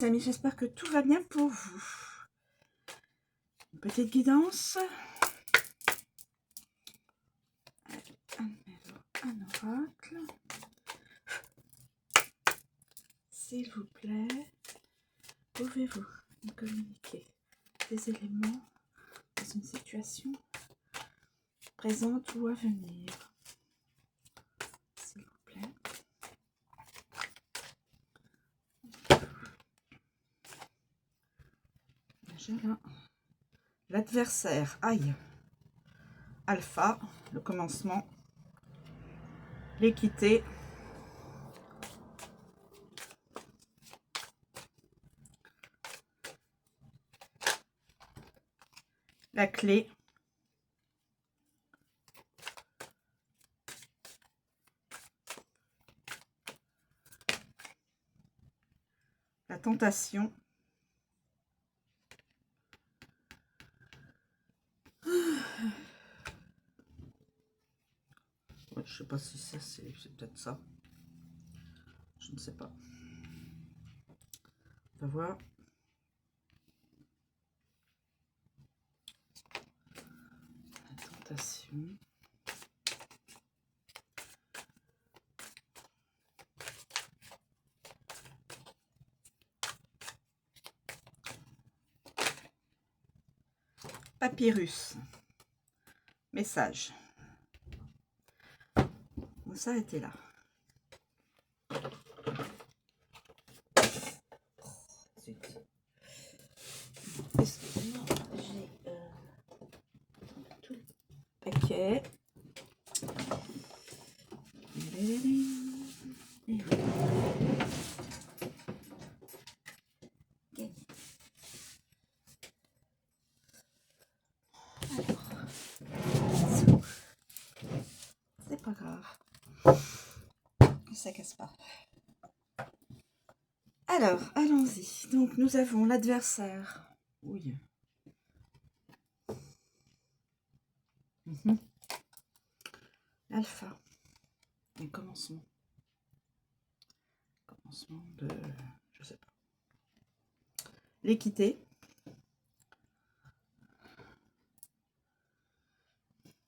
Amis, j'espère que tout va bien pour vous. Une petite guidance. Un oracle. S'il vous plaît, pouvez-vous me communiquer des éléments dans une situation présente ou à venir? S'il vous plaît. Déjà là. L'adversaire, aïe. Alpha, le commencement. L'équité. La clé. La tentation. Ouais, je sais pas si ça c'est peut-être ça. Je ne sais pas. On va voir. La tentation. Papyrus. Message. On s'arrêter là. Excusez-moi, j'ai tout le paquet. Et voilà. C'est pas grave. Ça casse pas. Alors, allons-y. Donc, nous avons l'adversaire. Oui. Alpha. Et commencement. Commencement de... Je sais pas. L'équité.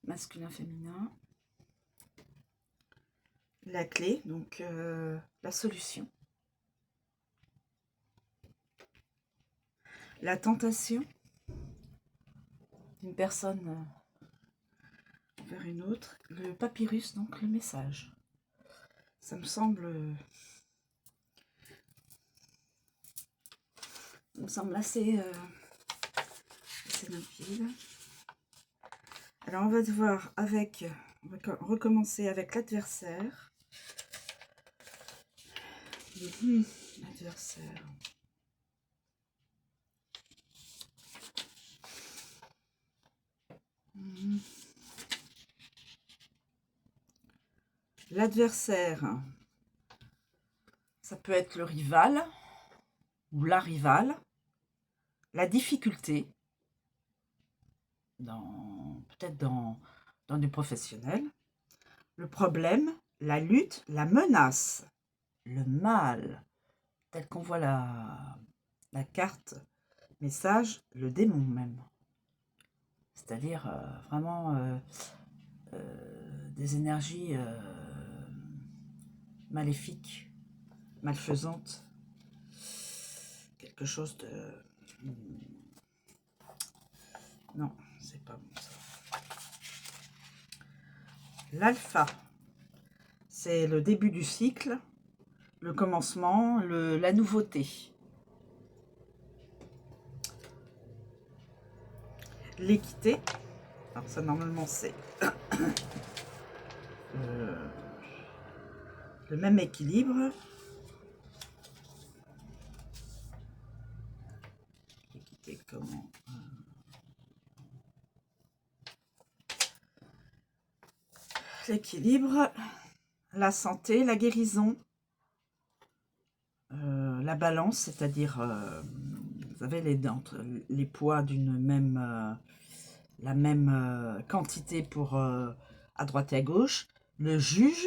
Masculin, féminin. La clé, donc la solution. La tentation d'une personne vers une autre. Le papyrus, donc le message. Ça me semble assez limpide. Alors on va devoir avec, on va recommencer avec l'adversaire. L'adversaire. L'adversaire, ça peut être le rival ou la rivale, la difficulté, peut-être dans du professionnel, le problème, la lutte, la menace, le mal, tel qu'on voit la carte message, le démon même. C'est-à-dire vraiment des énergies maléfiques, malfaisantes, quelque chose de... Non, c'est pas bon ça. L'alpha, c'est le début du cycle, le commencement, la nouveauté. L'équité, alors ça normalement c'est le même équilibre. L'équité comment l'équilibre, la santé, la guérison, la balance, c'est-à-dire vous savez les poids d'une même la même quantité pour à droite et à gauche, le juge,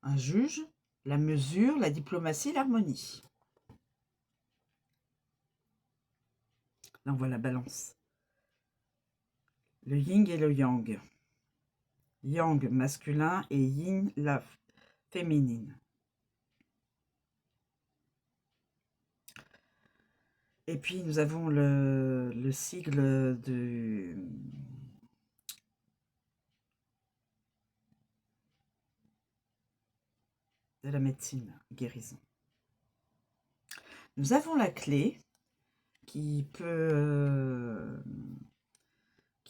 un juge, la mesure, la diplomatie, l'harmonie. Là, on voit la balance. Le yin et le yang. Yang masculin et yin la féminine. Et puis nous avons le sigle de la médecine, guérison. Nous avons la clé qui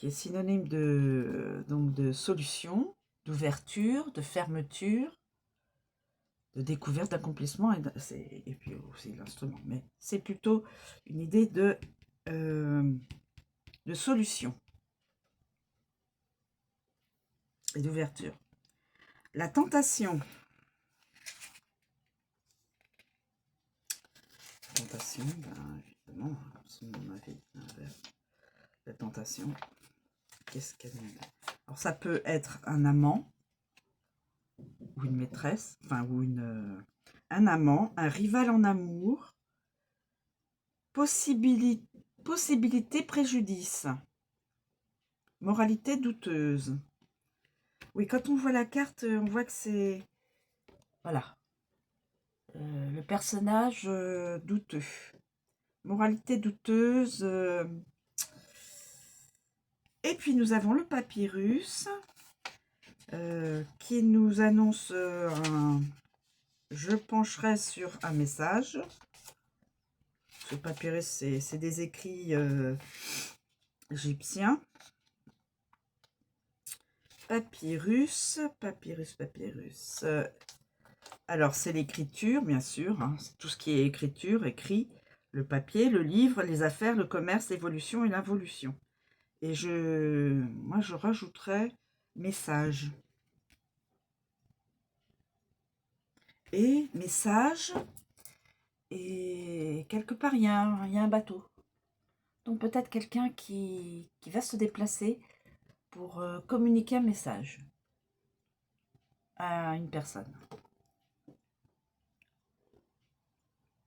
est synonyme donc de solution, d'ouverture, de fermeture, de découverte, d'accomplissement, et puis aussi l'instrument. Mais c'est plutôt une idée de solution et d'ouverture. La tentation. Tentation, ben, évidemment, on avait la tentation. Qu'est-ce qu'elle met là? Alors ça peut être un amant ou une maîtresse, enfin ou un amant, un rival en amour, possibilité préjudice, moralité douteuse. Oui, quand on voit la carte, on voit que c'est voilà le personnage douteux, moralité douteuse. Et puis nous avons le papyrus qui nous annonce je pencherai sur un message. Ce papyrus, c'est des écrits égyptiens. Papyrus. Alors, c'est l'écriture, bien sûr. Hein, c'est tout ce qui est écriture, écrit, le papier, le livre, les affaires, le commerce, l'évolution et l'involution. Et moi, je rajouterais message. Et message, et quelque part, il y a un bateau. Donc peut-être quelqu'un qui va se déplacer pour communiquer un message à une personne.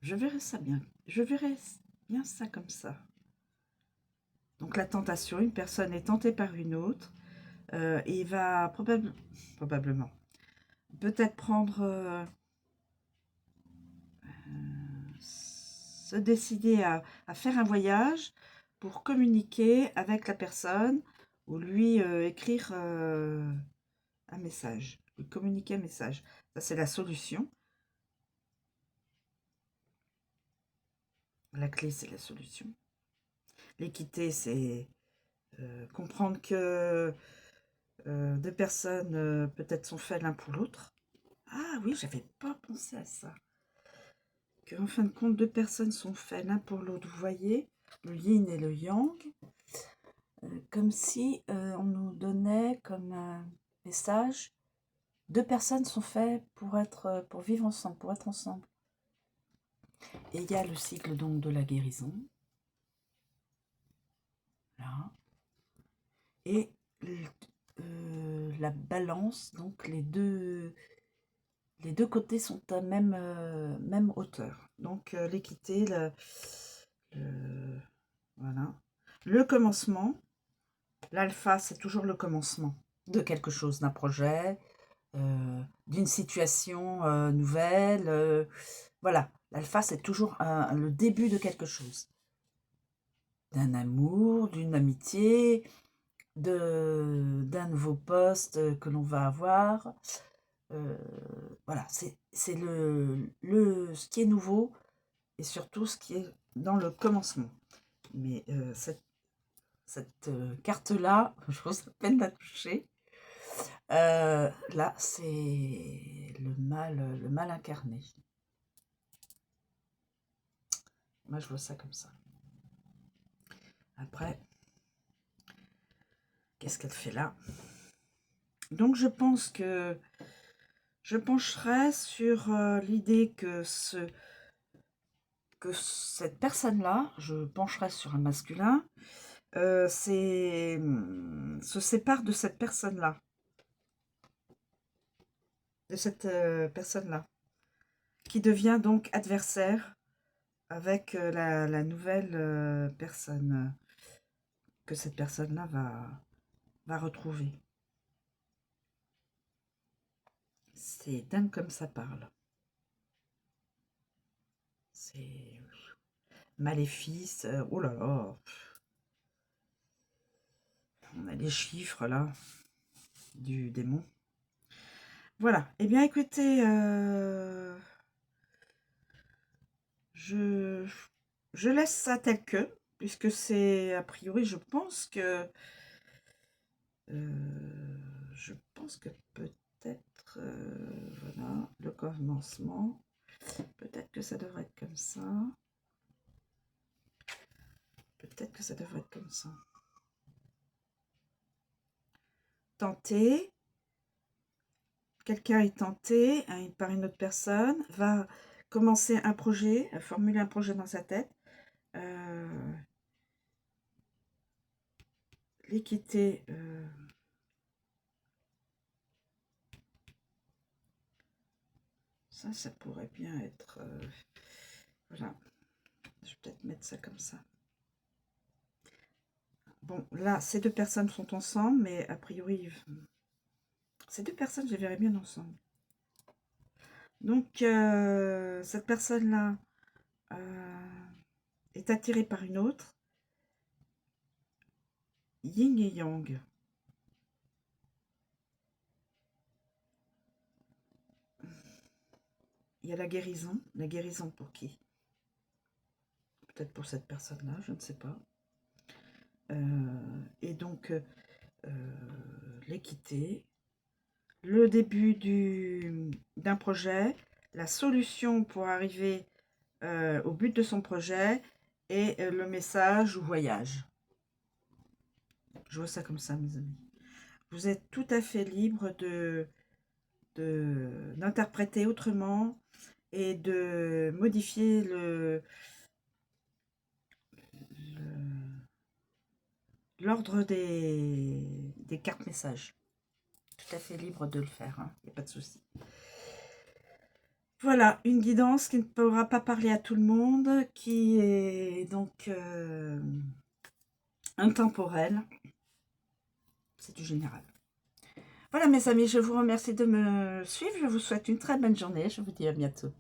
Je verrais ça bien. Je verrais bien ça comme ça. Donc la tentation, une personne est tentée par une autre et il va probablement peut-être prendre se décider à faire un voyage pour communiquer avec la personne ou lui écrire un message, lui communiquer un message. Ça, c'est la solution. La clé, c'est la solution. L'équité, c'est comprendre que deux personnes peut-être sont faites l'un pour l'autre. Ah oui, j'avais pas pensé à ça. Qu'en fin de compte, deux personnes sont faites l'un pour l'autre. Vous voyez, le yin et le yang. Comme si on nous donnait comme un message, deux personnes sont faites pour vivre ensemble, pour être ensemble. Et il y a le cycle donc de la guérison, là, et la balance, donc les deux côtés sont à même hauteur. Donc l'équité, voilà, le commencement. L'alpha, c'est toujours le commencement de quelque chose, d'un projet, d'une situation nouvelle. Voilà, l'alpha, c'est toujours le début de quelque chose. D'un amour, d'une amitié, d'un nouveau poste que l'on va avoir. Voilà, c'est ce qui est nouveau et surtout ce qui est dans le commencement. Mais cette carte-là, j'ose à peine la toucher. Là, c'est le mal incarné. Moi, je vois ça comme ça. Après, qu'est-ce qu'elle fait là? Donc, je pense que je pencherai sur l'idée que cette personne-là, je pencherai sur un masculin, se sépare de cette personne-là. De cette personne-là. Qui devient donc adversaire avec la nouvelle personne que cette personne-là va retrouver. C'est dingue comme ça parle. C'est maléfice. Oh là là. On a les chiffres là du démon. Voilà. Eh bien, écoutez, je laisse ça tel que, puisque c'est a priori, je pense que peut-être, voilà, le commencement. Peut-être que ça devrait être comme ça. Peut-être que ça devrait être comme ça. Tenter. Quelqu'un est tenté par une autre personne, va commencer un projet, formuler un projet dans sa tête. L'équité. Ça pourrait bien être... voilà. Je vais peut-être mettre ça comme ça. Bon, là, ces deux personnes sont ensemble, mais a priori, ces deux personnes, je les verrais bien ensemble. Donc, cette personne-là est attirée par une autre. Yin et Yang. Il y a la guérison. La guérison pour qui? Peut-être pour cette personne-là, je ne sais pas. Et donc, l'équité, le début d'un projet, la solution pour arriver au but de son projet et le message ou voyage. Je vois ça comme ça, mes amis. Vous êtes tout à fait libre d'interpréter autrement et de modifier l'ordre des cartes messages. Tout à fait libre de le faire, hein, il n'y a pas de souci. Voilà, une guidance qui ne pourra pas parler à tout le monde, qui est donc intemporelle. C'est du général. Voilà mes amis, je vous remercie de me suivre. Je vous souhaite une très bonne journée. Je vous dis à bientôt.